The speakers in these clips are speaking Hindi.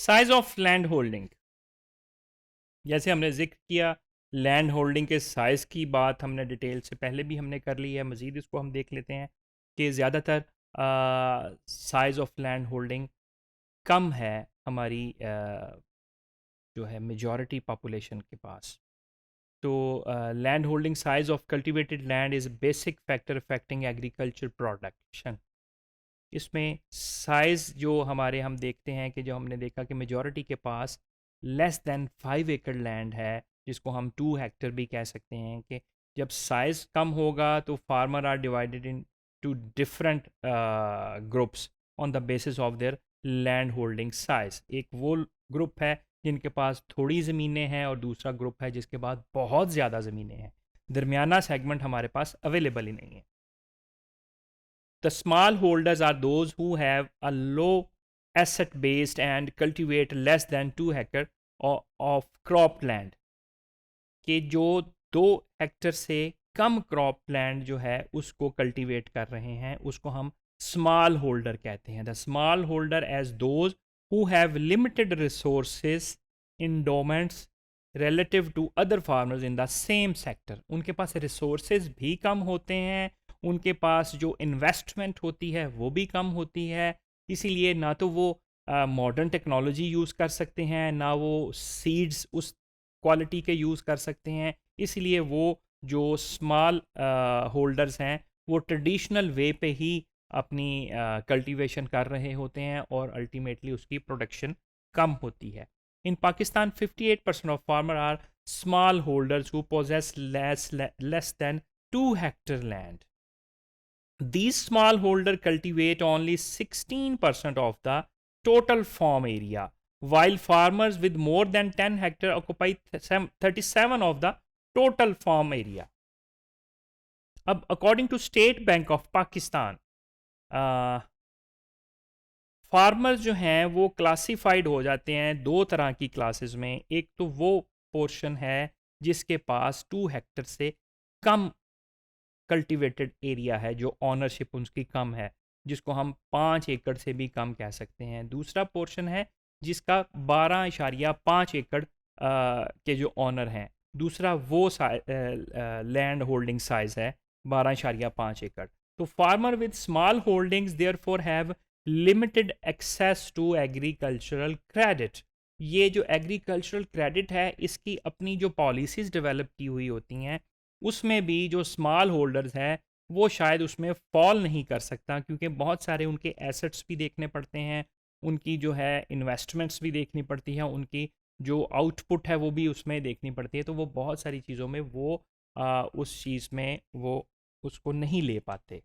साइज ऑफ लैंड होल्डिंग, जैसे हमने जिक्र किया, लैंड होल्डिंग के साइज़ की बात हमने डिटेल से पहले भी हमने कर ली है। मज़ीद इसको हम देख लेते हैं कि ज़्यादातर साइज़ ऑफ लैंड होल्डिंग कम है हमारी जो है मेजॉरिटी पॉपुलेशन के पास। तो land holding size of cultivated land is basic factor affecting agriculture production. इसमें साइज़ जो हमारे हम देखते हैं कि जो हमने देखा कि मेजॉरिटी के पास लेस दैन 5 एकड़ लैंड है, जिसको हम 2 हेक्टर भी कह सकते हैं, कि जब साइज़ कम होगा तो farmer are divided into different groups on the basis of their land holding size. एक वो ग्रुप है जिनके पास थोड़ी ज़मीनें हैं और दूसरा ग्रुप है जिसके पास बहुत ज़्यादा ज़मीनें हैं। दरमियाना सेगमेंट हमारे पास अवेलेबल ही नहीं है। The small holders are those who have a low asset base and cultivate less than 2 acre of crop land। कि जो 2 हेक्टर से कम क्रॉप लैंड जो है उसको कल्टीवेट कर रहे हैं, उसको हम स्मॉल होल्डर कहते हैं। The small holder as those who have limited resources endowments relative to other farmers in the same sector. उनके पास रिसोर्सेज भी कम होते हैं, उनके पास जो इन्वेस्टमेंट होती है वो भी कम होती है, इसीलिए ना तो वो मॉडर्न टेक्नोलॉजी यूज़ कर सकते हैं, ना वो सीड्स उस क्वालिटी के यूज़ कर सकते हैं। इसलिए वो जो स्मॉल होल्डर्स हैं वो ट्रेडिशनल वे पे ही अपनी कल्टीवेशन कर रहे होते हैं और अल्टीमेटली उसकी प्रोडक्शन कम होती है। In Pakistan 58% of farmer are small holders who possess less than 2 hectare land. These smallholder cultivate only 16% of the total farm area, while farmers with more than 10 hectare occupy 37 of the total farm area. अब according to State Bank of Pakistan, farmers जो हैं वो क्लासिफाइड हो जाते हैं दो तरह की क्लासेस में। एक तो वो पोर्शन है जिसके पास 2 हेक्टर से कम कल्टिवेटेड एरिया है, जो ऑनरशिप उसकी कम है, जिसको हम 5 एकड़ से भी कम कह सकते हैं। दूसरा पोर्शन है जिसका 12.5 एकड़ के जो ऑनर हैं। दूसरा वो लैंड होल्डिंग साइज है 12.5 एकड़। तो farmer with small holdings therefore have limited access to agricultural credit. ये जो एग्रीकल्चरल क्रेडिट है इसकी अपनी जो पॉलिसीज़ डेवलप की हुई होती हैं, उसमें भी जो स्मॉल होल्डर्स हैं वो शायद उसमें फॉल नहीं कर सकता, क्योंकि बहुत सारे उनके एसेट्स भी देखने पड़ते हैं, उनकी जो है इन्वेस्टमेंट्स भी देखनी पड़ती हैं, उनकी जो आउटपुट है वो भी उसमें देखनी पड़ती है। तो वो बहुत सारी चीज़ों में वो उस चीज़ में वो उसको नहीं ले पाते।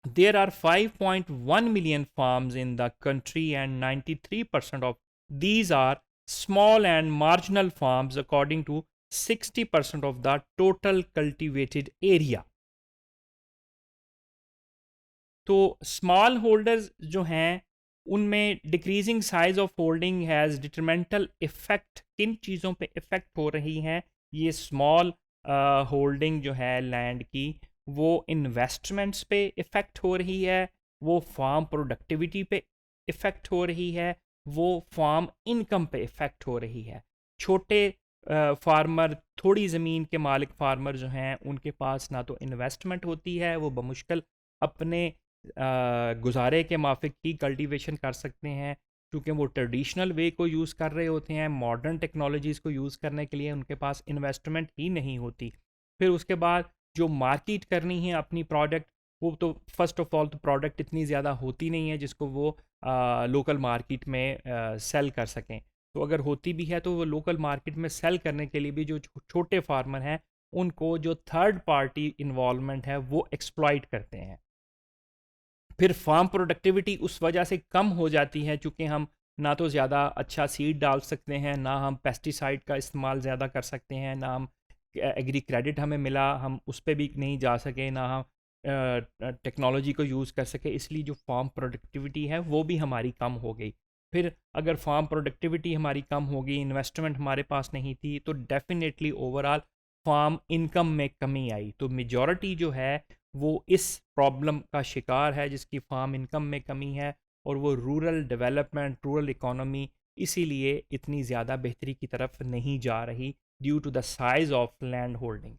There are 5.1 million farms in the country and 93% of these are small and marginal farms according to 60% of the total cultivated area। तो स्मॉल होल्डर्स जो हैं उनमें decreasing size of holding has detrimental effect. किन चीज़ों पे इफ़ेक्ट हो रही हैं ये स्मॉल होल्डिंग जो है लैंड की? वो इन्वेस्टमेंट्स पे इफ़ेक्ट हो रही है, वो फार्म प्रोडक्टिविटी पे इफ़ेक्ट हो रही है, वो फार्म इनकम पे इफ़ेक्ट हो रही है। छोटे फार्मर, थोड़ी ज़मीन के मालिक फार्मर जो हैं उनके पास ना तो इन्वेस्टमेंट होती है, वो बमुश्किल अपने गुजारे के माफिक ही कल्टीवेशन कर सकते हैं, क्योंकि वो ट्रेडिशनल वे को यूज़ कर रहे होते हैं। मॉडर्न टेक्नोलॉजीज़ को यूज़ करने के लिए उनके पास इन्वेस्टमेंट ही नहीं होती। फिर उसके बाद जो मार्केट करनी है अपनी प्रोडक्ट, वो तो फर्स्ट ऑफ ऑल तो प्रोडक्ट इतनी ज़्यादा होती नहीं है जिसको वो लोकल मार्केट में सेल कर सकें। तो अगर होती भी है तो वो लोकल मार्केट में सेल करने के लिए भी जो छोटे फार्मर हैं उनको जो थर्ड पार्टी इन्वॉल्वमेंट है वो एक्सप्लॉइट करते हैं। फिर फार्म प्रोडक्टिविटी उस वजह से कम हो जाती है, चूँकि हम ना तो ज़्यादा अच्छा सीड डाल सकते हैं, ना हम पेस्टिसाइड का इस्तेमाल ज़्यादा कर सकते हैं, ना हम एग्री क्रेडिट हमें मिला हम उस पर भी नहीं जा सके, ना हम टेक्नोलॉजी को यूज़ कर सके। इसलिए जो फार्म प्रोडक्टिविटी है वो भी हमारी कम हो गई। फिर अगर फार्म प्रोडक्टिविटी हमारी कम हो गई, इन्वेस्टमेंट हमारे पास नहीं थी, तो डेफिनेटली ओवरऑल फार्म इनकम में कमी आई। तो मेजॉरिटी जो है वो इस प्रॉब्लम का शिकार है जिसकी फार्म इनकम में कमी है, और वो रूरल डेवलपमेंट, रूरल इकोनॉमी इसीलिए इतनी ज़्यादा बेहतरी की तरफ नहीं जा रही due to the size of land holding.